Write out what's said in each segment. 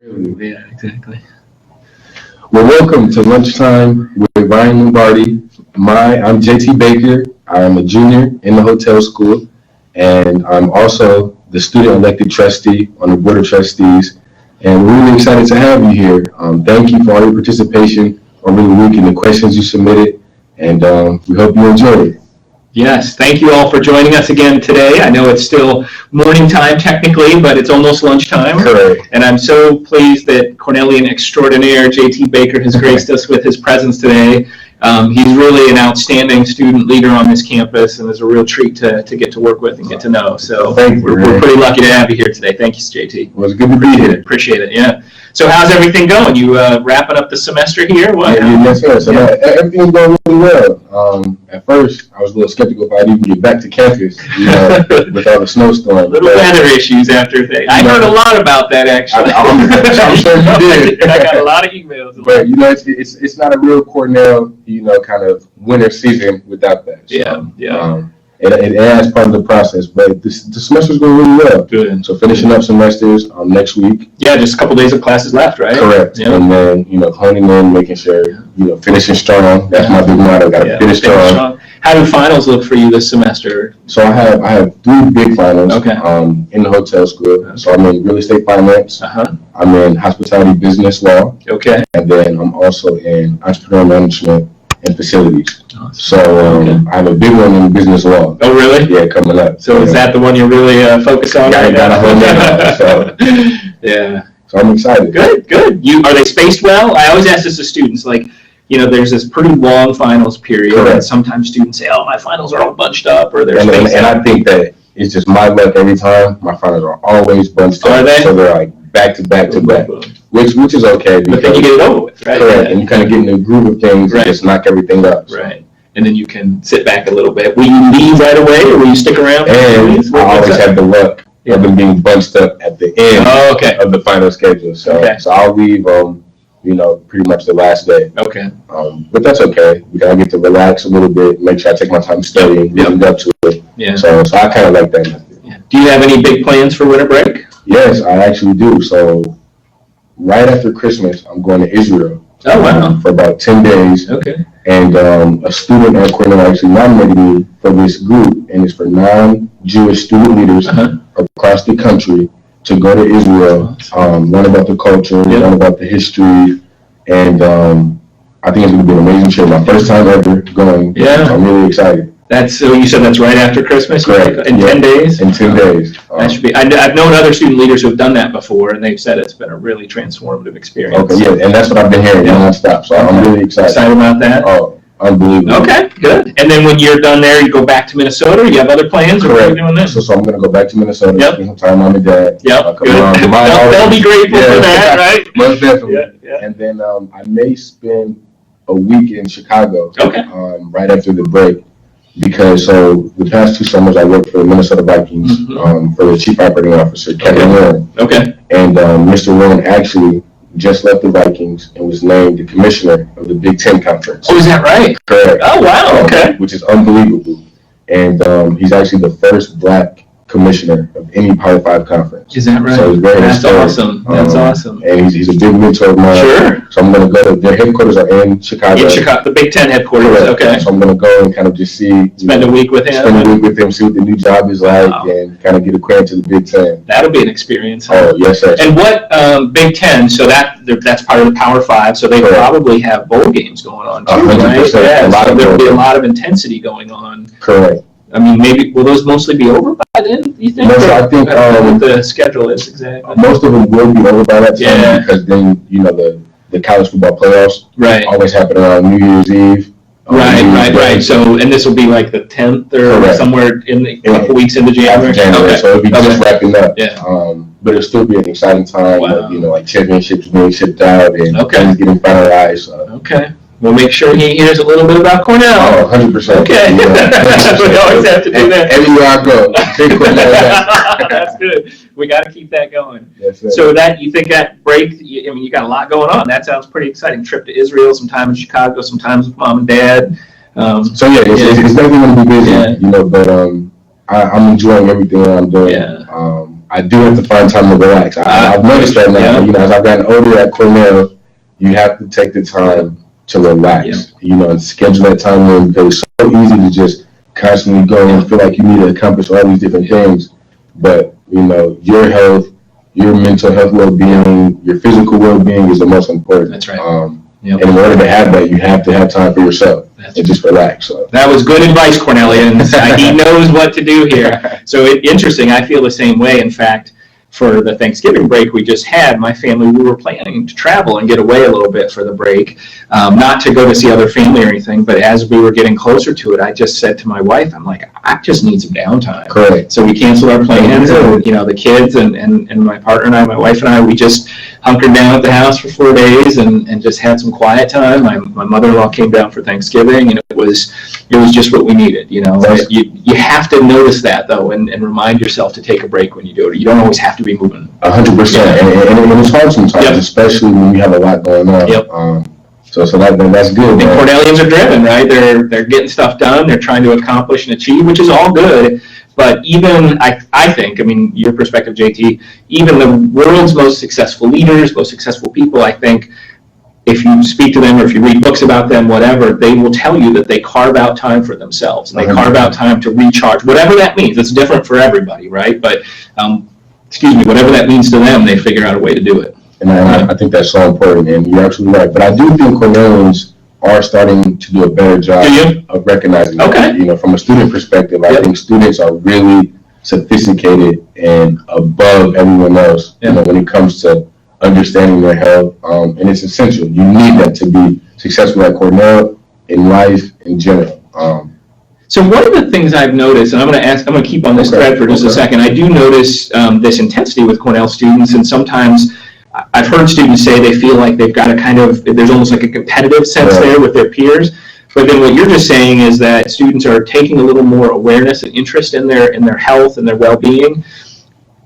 Yeah, exactly. Well, welcome to Lunchtime with Ryan Lombardi. I'm JT Baker. I'm a junior in the hotel school, and I'm also the student elected trustee on the board of trustees. And we're really excited to have you here. Thank you for all your participation over the week and the questions you submitted, and we hope you enjoy it. Yes, thank you all for joining us again today. I know it's still morning time technically, but it's almost lunchtime. Correct. And I'm so pleased that Cornelian extraordinaire JT Baker has graced us with his presence today. He's really an outstanding student leader on this campus, and it's a real treat to get to work with and get to know. So we're pretty lucky to have you here today. Thank you, JT. Well, it's good to be here. Appreciate it, yeah. So how's everything going? You wrapping up the semester here? What? Yes, sir. So everything's going really well. At first, I was a little skeptical if I'd even get back to campus, with all the snowstorms. Little weather issues after things. I heard a lot about that, actually. I'm sure you did. I got a lot of emails. But it's not a real Cornell, kind of winter season without that. So, Yeah. It adds part of the process, but the semester's going really well. Good. So finishing up semesters next week. Yeah, just a couple days of classes left, right? Correct. Yeah. And then honing in, making sure finishing strong. That's my big motto. Got to finish strong. How do finals look for you this semester? So I have three big finals. Okay. In the hotel school. Okay. So I'm in real estate finance. I'm in hospitality business law. Okay. And then I'm also in entrepreneurial management and facilities. Awesome. So I have a big one in business law. Oh, really? Yeah, coming up. So is that the one you're really focused on? Yeah, I got a whole lot. So yeah. So I'm excited. Good. Are they spaced well? I always ask this to students, there's this pretty long finals period. Correct. And sometimes students say, oh, my finals are all bunched up, or they're spaced out. And I think that it's just my luck every time. My finals are always bunched up. Are they? So they're back to back to back. Which is okay. But then you get it over with, right? Correct. And you kind of get in the groove of things and just knock everything up. So. Right. And then you can sit back a little bit. Will you leave right away, or will you stick around? And I always have the luck of them being bunched up at the end of the final schedule. So so I'll leave pretty much the last day. Okay. But that's okay. I get to relax a little bit, make sure I take my time studying, leading up to it. Yeah. So I kind of like that method. Yeah. Do you have any big plans for winter break? Yes, I actually do. So right after Christmas, I'm going to Israel. Oh, wow. For about 10 days. Okay. And a student at Cornell actually nominated me for this group, and it's for non-Jewish student leaders across the country to go to Israel, learn about the culture, learn about the history, and I think it's going to be an amazing trip. My first time ever going. Yeah. So I'm really excited. So you said that's right after Christmas? Correct. In 10 days? In 10 days. That should be. I've known other student leaders who have done that before, and they've said it's been a really transformative experience. Okay, yeah, and that's what I've been hearing nonstop. So I'm really excited. Excited about that? Oh, unbelievable. Okay, good. And then when you're done there, you go back to Minnesota? You have other plans? Correct. Or are you doing this? So I'm going to go back to Minnesota, spend some time with mom and dad. Yep, good. They'll be grateful for that, right? Most definitely. Yeah. And then I may spend a week in Chicago right after the break. Because the past 2 summers I worked for the Minnesota Vikings for the chief operating officer, Kevin Warren. Okay. And Mr. Warren actually just left the Vikings and was named the commissioner of the Big Ten Conference. Oh, is that right? Correct. Oh, wow. Okay. Which is unbelievable. And he's actually the first black commissioner of any Power 5 conference. Is that right? So it's very historic. Awesome. That's awesome. And he's a big mentor of mine. Sure. So I'm going to go. Their headquarters are in Chicago. In Chicago, the Big Ten headquarters. Correct. Okay. So I'm going to go and kind of just see. Spend a week with him. See what the new job is like, and kind of get acquainted to the Big Ten. That'll be an experience. Oh, yes, sir. And what Big Ten? So that's part of the Power 5. So they probably have bowl games going on too, 100%, right? Yeah. There'll be a lot of intensity going on. Correct. I mean, maybe will those mostly be over by then? You think? No, so I think what the schedule is exactly. Most of them will be over by that time because then the college football playoffs always happen around New Year's Eve. Right. So and this will be like the 10th or somewhere in a couple weeks into January. Okay. So it'll be just wrapping up. Yeah. But it'll still be an exciting time. Wow. Like championships being shipped out and things getting finalized. Okay. We'll make sure he hears a little bit about Cornell. Oh, 100%. Okay. We always have to do that. Everywhere I go, take Cornell. That's good. We got to keep that going. Yes, sir. So you think that break, you got a lot going on. That sounds pretty exciting. Trip to Israel, some time in Chicago, sometimes with mom and dad. It's definitely going to be busy, but I'm enjoying everything that I'm doing. Yeah. I do have to find time to relax. I've noticed that now. Yeah. You know, as I've gotten older at Cornell, you have to take the time to relax. You know, and schedule that time in, because it's so easy to just constantly go and feel like you need to accomplish all these different things. But you know, your health, your mental health well-being, your physical well-being is the most important. That's right. And in order to have that, you have to have time for yourself and just relax. So that was good advice, Cornelians. He knows what to do here. So interesting. I feel the same way. In fact, for the Thanksgiving break we just had, my family, we were planning to travel and get away a little bit for the break, not to go to see other family or anything, but as we were getting closer to it, I just said to my wife, I'm like, I just need some downtime. Correct. So we canceled our plans, and you know, the kids and my partner and I, my wife and I, we just hunkered down at the house for 4 days and just had some quiet time. My mother-in-law came down for Thanksgiving, and it was just what we needed. You know, you have to notice that though, and remind yourself to take a break when you do it. You don't always have to be moving. 100%, and it's hard sometimes, especially when you have a lot going on. So that's good. And Cornellians are driven, right? They're getting stuff done. They're trying to accomplish and achieve, which is all good. But even I think, I mean, your perspective, JT, even the world's most successful leaders, most successful people, I think, if you speak to them or if you read books about them, whatever, they will tell you that they carve out time for themselves. And they carve out time to recharge, whatever that means. It's different for everybody, right? But whatever that means to them, they figure out a way to do it. And I think that's so important, and you're absolutely right. But I do think Cornellians are starting to do a better job of recognizing that. You know, from a student perspective, I think students are really sophisticated and above everyone else, you know, when it comes to understanding their health, and it's essential. You need that to be successful at Cornell, in life, in general. So one of the things I've noticed, and I'm going to keep on this thread for just a second, I do notice this intensity with Cornell students, and sometimes I've heard students say they feel like they've got to kind of, there's almost like a competitive sense there with their peers. But then what you're just saying is that students are taking a little more awareness and interest in their health and their well-being.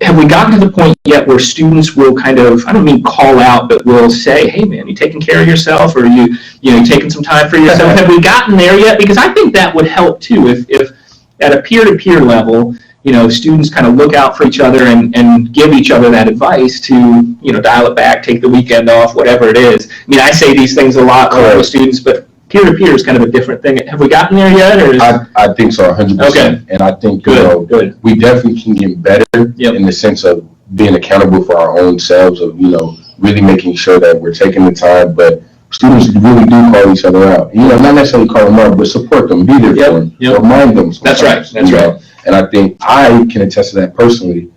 Have we gotten to the point yet where students will kind of, I don't mean call out, but will say, hey man, you taking care of yourself, or you taking some time for yourself? Have we gotten there yet? Because I think that would help too, if at a peer-to-peer level, you know, students kind of look out for each other and give each other that advice to, you know, dial it back, take the weekend off, whatever it is. I mean, I say these things a lot with students, but peer-to-peer is kind of a different thing. Have we gotten there yet? Or I think so, 100%. Okay. And I think, good. We definitely can get better in the sense of being accountable for our own selves, of, you know, really making sure that we're taking the time. But students really do call each other out. You know, not necessarily call them out, but support them, be there for them, remind them. That's right. That's right. And I think I can attest to that personally,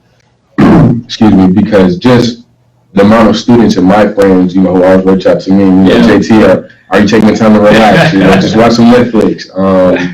because just the amount of students and my friends, you know, who always reach out to me, you know, JT, are you taking the time to relax? You know, just watch some Netflix.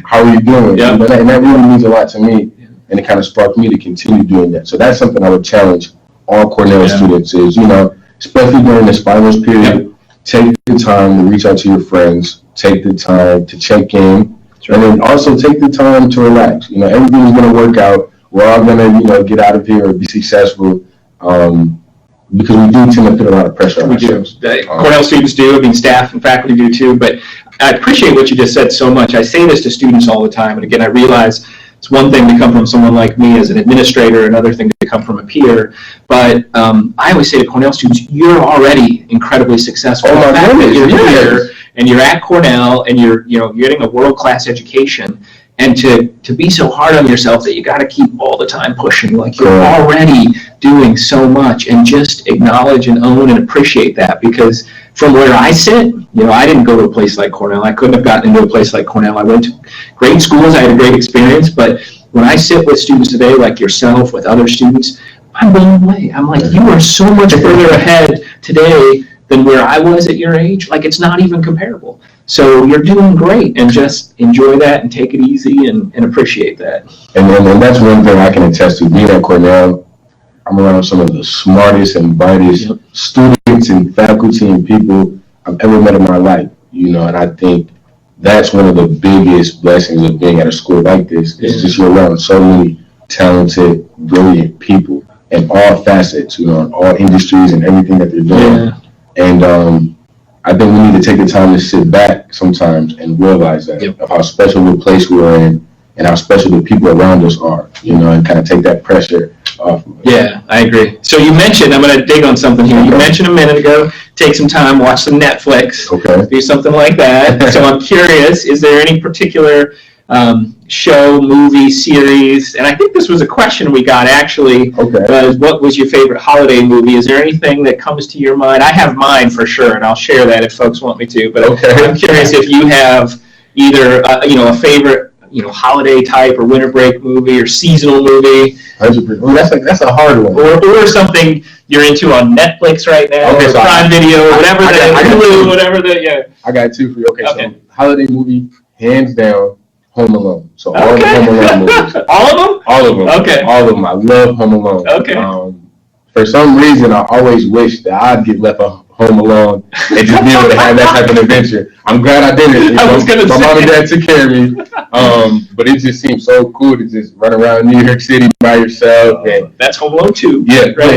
How are you doing? You know, and that really means a lot to me, and it kind of sparked me to continue doing that. So that's something I would challenge all Cornell students is, you know, especially during this finals period, take the time to reach out to your friends, take the time to check in, and then also take the time to relax. You know, everything's going to work out. We're all going to, you know, get out of here or be successful, because we do tend to put a lot of pressure on ourselves. Cornell students do. I mean, staff and faculty do too. But I appreciate what you just said so much. I say this to students all the time. And again, I realize it's one thing to come from someone like me as an administrator, another thing to come from a peer. But I always say to Cornell students, you're already incredibly successful. The fact that you're here and you're at Cornell and you're getting a world-class education, and to be so hard on yourself that you got to keep all the time pushing, like you're already doing so much, and just acknowledge and own and appreciate that. Because from where I sit, you know, I didn't go to a place like Cornell. I couldn't have gotten into a place like Cornell. I went to great schools. I had a great experience. But when I sit with students today, like yourself, with other students, I'm blown away. I'm like, you are so much further ahead today than where I was at your age. Like, it's not even comparable. So you're doing great, and just enjoy that and take it easy and appreciate that. And that's one thing I can attest to. Being at Cornell, I'm around some of the smartest and brightest students and faculty and people I've ever met in my life. You know, and I think that's one of the biggest blessings of being at a school like this. It's just you're around so many talented, brilliant people in all facets, you know, in all industries and everything that they're doing. And I think we need to take the time to sit back sometimes and realize that of how special of a place we're in, and how special the people around us are, and kind of take that pressure off. Yeah, I agree. So you mentioned, I'm going to dig on something here. You mentioned a minute ago, take some time, watch some Netflix, do something like that. So I'm curious, is there any particular show, movie, series? And I think this was a question we got actually. What was your favorite holiday movie? Is there anything that comes to your mind? I have mine for sure, and I'll share that if folks want me to. But I'm curious if you have either a favorite holiday type or winter break movie or seasonal movie. 100%. Well, that's a hard one. Or something you're into on Netflix right now, or Prime Video, whatever I got two for you. So holiday movie, hands down, Home Alone. So all the Home Alone movies. All of them? All of them. Okay. All of them. I love Home Alone. Okay. For some reason, I always wish that I'd get left home alone and just be able to have that type of adventure. I'm glad I did it. My mom and dad took care of me. But it just seems so cool to just run around New York City by yourself. And that's Home Alone 2. Yeah. Right.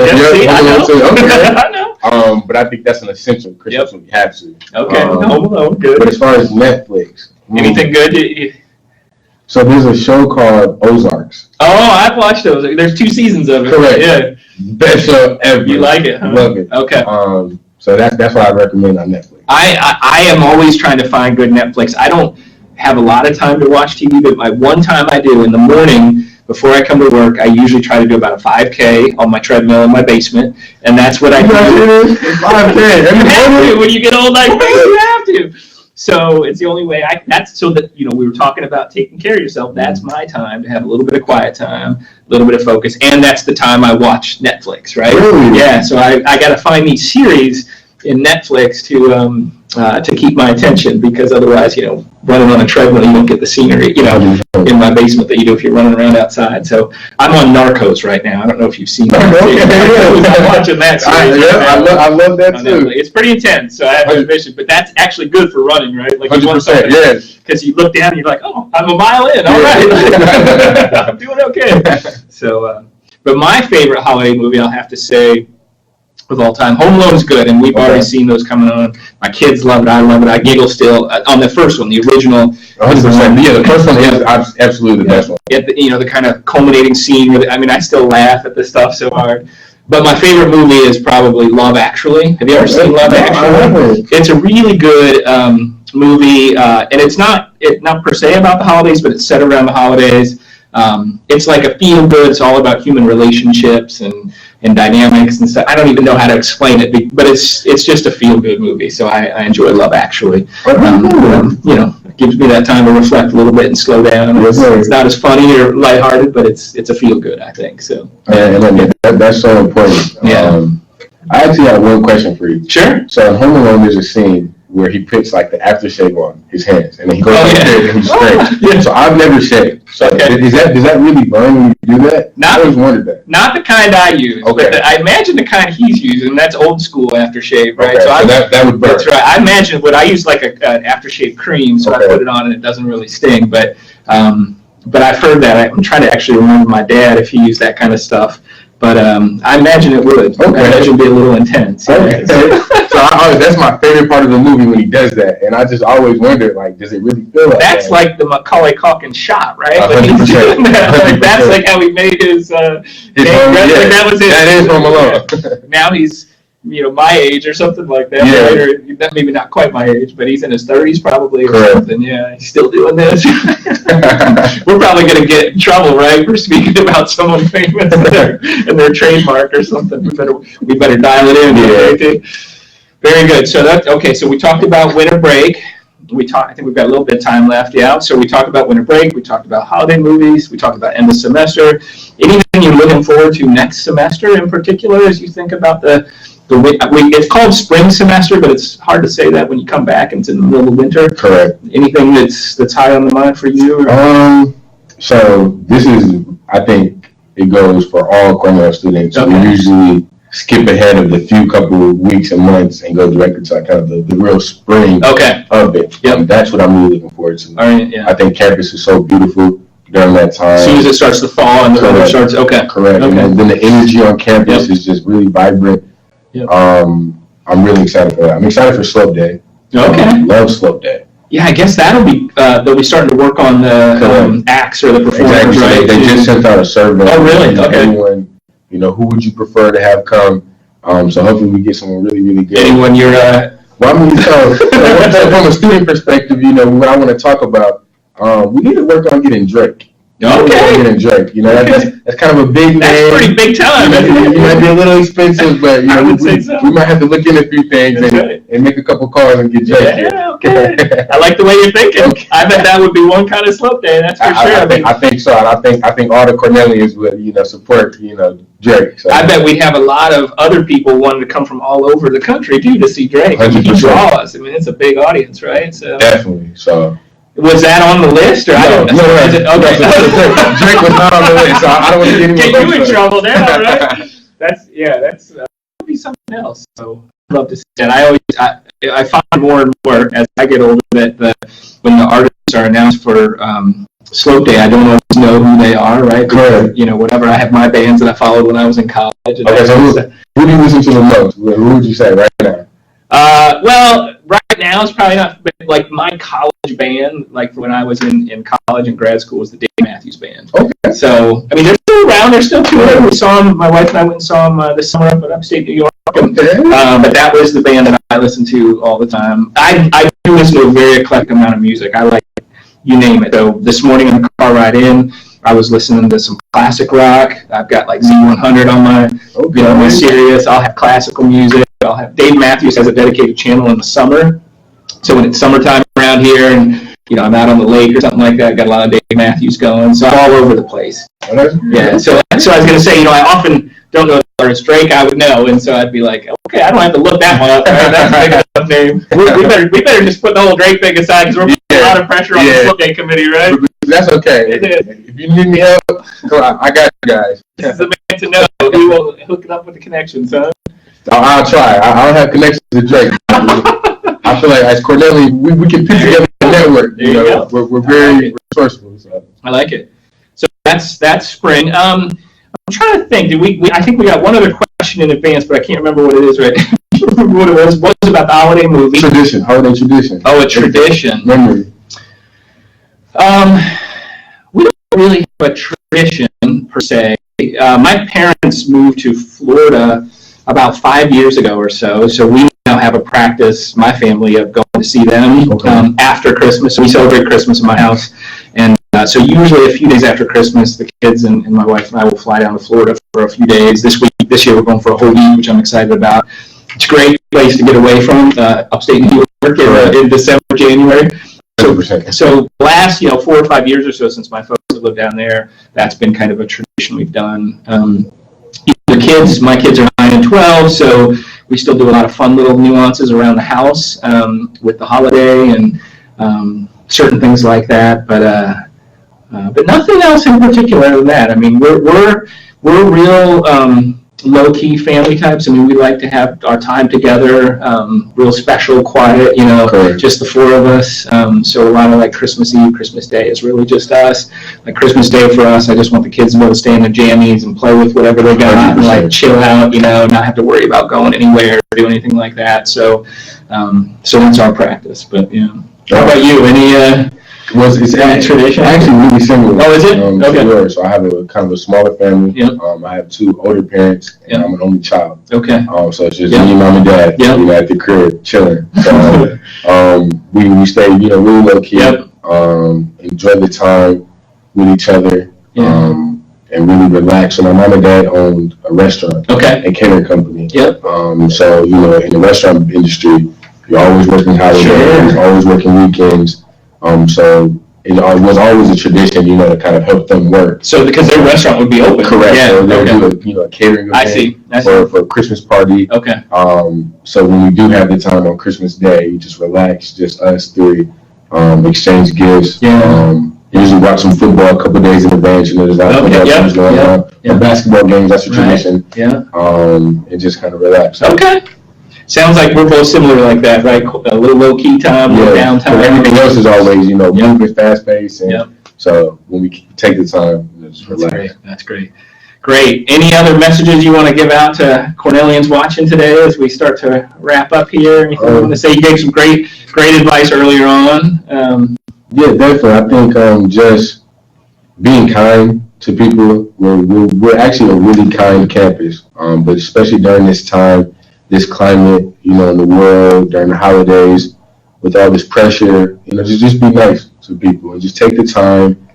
Home Alone 2. Okay. I know. But I think that's an essential Christmas movie. You have to. Okay. Home Alone. Good. But as far as Netflix. Anything good? So there's a show called Ozarks. Oh, I've watched those. There's 2 seasons of it. Correct. Yeah. Best show ever. You like it, huh? Love it. Okay. So that's what I recommend on Netflix. I am always trying to find good Netflix. I don't have a lot of time to watch TV, but my one time I do in the morning before I come to work, I usually try to do about a 5K on my treadmill in my basement, and that's what I do. 5K. You have to when you get old like me. You have to. So it's the only way that's so that, we were talking about taking care of yourself. That's my time to have a little bit of quiet time, a little bit of focus. And that's the time I watch Netflix, right? Really? Yeah. So I got to find these series in Netflix to keep my attention, because otherwise, running on a treadmill, you don't get the scenery, in my basement that you do if you're running around outside. So I'm on Narcos right now. I don't know if you've seen that. I'm watching that series. I love that too. It's pretty intense, so I have to admission, but that's actually good for running, right? Like 100%, yes. Because you look down and you're like, oh, I'm a mile in. All right. I'm doing okay. So, but my favorite holiday movie, I'll have to say, of all time, Home Alone is good, and we've already seen those coming on. My kids love it. I love it. I giggle still on the first one, the original. 100%. Yeah, the first one is absolutely the best one. The kind of culminating scene where I still laugh at the stuff so hard. But my favorite movie is probably Love Actually. Have you ever seen Love Actually? It's a really good movie, and it's not per se about the holidays, but it's set around the holidays. It's like a feel good. It's all about human relationships and dynamics and stuff. I don't even know how to explain it, but it's just a feel good movie. So I enjoy Love Actually. It gives me that time to reflect a little bit and slow down. It's not as funny or lighthearted, but it's a feel good, I think. So that's so important. Yeah. I actually have one question for you. Sure. So in Home Alone, there's a scene where he puts like the aftershave on his hands, and then he goes and he's straight. Yeah. So I've never shaved. So does that really burn when you do that? I always wondered that. Not the kind I use. Okay. But I imagine the kind he's using. That's old school aftershave, right? Okay. So that would burn. That's right. I imagine I use like an aftershave cream, so I put it on and it doesn't really sting. But I've heard that. I'm trying to actually remember my dad if he used that kind of stuff. But I imagine it would. Okay. I imagine it'd be a little intense. Okay. So that's my favorite part of the movie when he does that, and I just always wondered, like, does it really feel like that's that? like the Macaulay Culkin shot, right? 100%. Like that's like how he made his Home, that was it. That is Home Alone. Now he's my age or something like that. Yeah. Right? Or maybe not quite my age, but he's in his 30s probably or Correct. something. Yeah, he's still doing this. We're probably going to get in trouble, right, for speaking about someone famous and their trademark or something. We better dial it in. Yeah. Very good. So that's okay. So we talked about winter break. I think we've got a little bit of time left. Yeah. So we talked about winter break. We talked about holiday movies. We talked about end of semester. Anything you're looking forward to next semester in particular as you think about it's called spring semester, but it's hard to say that when you come back and it's in the middle of winter. Correct. Anything that's high on the mind for you? So this is, I think it goes for all Cornell students. Okay. We usually skip ahead of the few couple of weeks and months and go directly to kind of the real spring of it. Yep. That's what I'm really looking forward to. All right, yeah. I think campus is so beautiful during that time. As soon as it starts to fall and the weather starts, Correct. Okay. And then the energy on campus is just really vibrant. Yep. I'm really excited for that. I'm excited for Slope Day. Okay. Love Slope Day. Yeah, I guess they'll be starting to work on the acts or the performers, exactly. right? They just sent out a survey. Oh, really? Okay. Anyone, who would you prefer to have come? So hopefully we get someone really, really good. Anyone you're Well, I mean, so from a student perspective, what I want to talk about, we need to work on getting Drake. Getting Drake. That's kind of a big name. That's pretty big time. You might be a little expensive, but I would say so. We might have to look in a few things and make a couple calls and get Drake. Yeah, okay. I like the way you're thinking. Okay. I bet that would be one kind of slope day. That's for sure. I think so. And I think all the Cornelians would support Drake. So. I bet we'd have a lot of other people wanting to come from all over the country too to see Drake. 100%. He draws. I mean, it's a big audience, right? So definitely. So. Was that on the list, or no, I don't know? Okay. Drake was not on the list, so I don't want to get you in trouble there, all right? That's would be something else. So I'd love to see that. I find more and more as I get older that when the artists are announced for Slope Day, I don't always know who they are, right? Correct. Whatever. I have my bands that I followed when I was in college. Okay, so who do you listen to the most? Who would you say right now? Well, right now it's probably not, but like my college band, like when I was in college and grad school, was the Dave Matthews Band. Okay. So, I mean, they're still around. They're still touring. We saw them, my wife and I went and saw them this summer up in upstate New York. Okay. But that was the band that I listened to all the time. I do listen to a very eclectic amount of music. I like, you name it. So this morning on the car ride in, I was listening to some classic rock. I've got like Z100 on my Sirius. I'll have classical music. I'll have Dave Matthews has a dedicated channel in the summer. So when it's summertime around here and I'm out on the lake or something like that, got a lot of Dave Matthews going. So I'm all over the place. Yeah. So I was going to say, I often don't know if it's Drake. I would know, and so I'd be like, okay, I don't have to look that one up. Right? That's a big enough name. We better just put the whole Drake thing aside because we're putting a lot of pressure on the Slope Day committee, right? That's okay. If you need me help, I got you guys. This is the man to know. We will hook it up with the connections, huh? I'll try. I don't have connections to Drake. I feel like as Cornelius, we can put together a network. We're very resourceful. So. I like it. So that's spring. I'm trying to think. I think we got one other question in advance, but I can't remember what it is. Right? What it was? What was about the holiday movie? Tradition. Holiday tradition. Oh, a tradition. Memory. We don't really have a tradition per se. My parents moved to Florida about 5 years ago or so. So we now have a practice, my family, of going to see them after Christmas. So we celebrate Christmas in my house. And so usually a few days after Christmas, the kids and my wife and I will fly down to Florida for a few days. This year we're going for a whole week, which I'm excited about. It's a great place to get away from upstate New York in December, January. So last 4 or 5 years or so since my folks have lived down there, that's been kind of a tradition we've done. My kids are 9 and 12, so we still do a lot of fun little nuances around the house with the holiday and certain things like that. But nothing else in particular than that. I mean, we're real low-key family types. I mean, we like to have our time together, real special, quiet, just the four of us. So a lot of like Christmas Eve, Christmas Day is really just us. Like Christmas Day for us, I just want the kids to be able to stay in their jammies and play with whatever they got and like chill out, not have to worry about going anywhere or do anything like that. So that's our practice. But how about you? Any It's tradition? Actually really similar. Oh, is it? Okay. Yours. So I have a kind of a smaller family. Yep. I have 2 older parents, and I'm an only child. Okay. So it's just me, mom, and dad. At the crib chilling. So we stay, really low key. Yep. Enjoy the time with each other. And really relax. So my mom and dad owned a restaurant. And catering company. Yep. So in the restaurant industry, you're always working holidays, always working weekends. So it was always a tradition, to kind of help them work. So because their restaurant would be open. Correct. Yeah. So they would do a catering event for a Christmas party. Okay. So when we do have the time on Christmas Day, we just relax, just us 3, exchange gifts. Yeah. Usually watch some football a couple days in advance. There's a lot of football games going on. Yeah. Basketball games, that's a tradition. Yeah. And just kind of relax. Okay. Sounds like we're both similar like that, right? A little low-key time, a little downtime. Everything else is always, moving fast-paced. And so when we take the time, just relax. That's great. Great. Any other messages you want to give out to Cornellians watching today as we start to wrap up here? Anything you want to say? You gave some great advice earlier on. Yeah, definitely. I think just being kind to people. We're actually a really kind campus, but especially during this time, this climate, you know, in the world, during the holidays, with all this pressure, you know, just be nice to people and just take the time,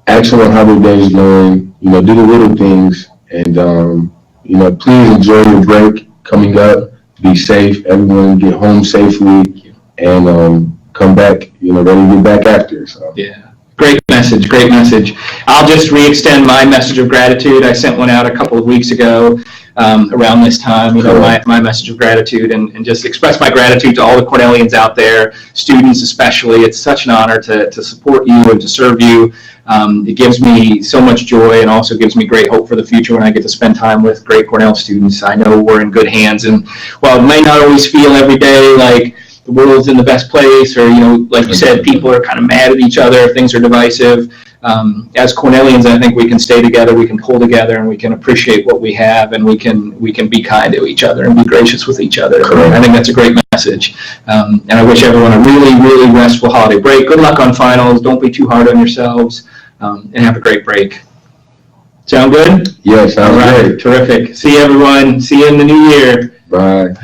ask them how their day is going, you know, do the little things, and, you know, please enjoy your break coming up, be safe, everyone get home safely, and come back, you know, ready to get back after. So. Yeah. Great message, great message. I'll just re-extend my message of gratitude. I sent one out a couple of weeks ago around this time, you know, my message of gratitude, and just express my gratitude to all the Cornellians out there, students especially. It's such an honor to support you and to serve you. It gives me so much joy and also gives me great hope for the future when I get to spend time with great Cornell students. I know we're in good hands, and while it may not always feel every day like the world's in the best place, or, you know, like you said, people are kind of mad at each other, things are divisive. As Cornellians, I think we can stay together, we can pull together, and we can appreciate what we have, and we can be kind to each other and be gracious with each other. I think that's a great message. And I wish everyone a really, really restful holiday break. Good luck on finals. Don't be too hard on yourselves, and have a great break. Sound good? Yeah, sounds great. Terrific. See you, everyone. See you in the new year. Bye.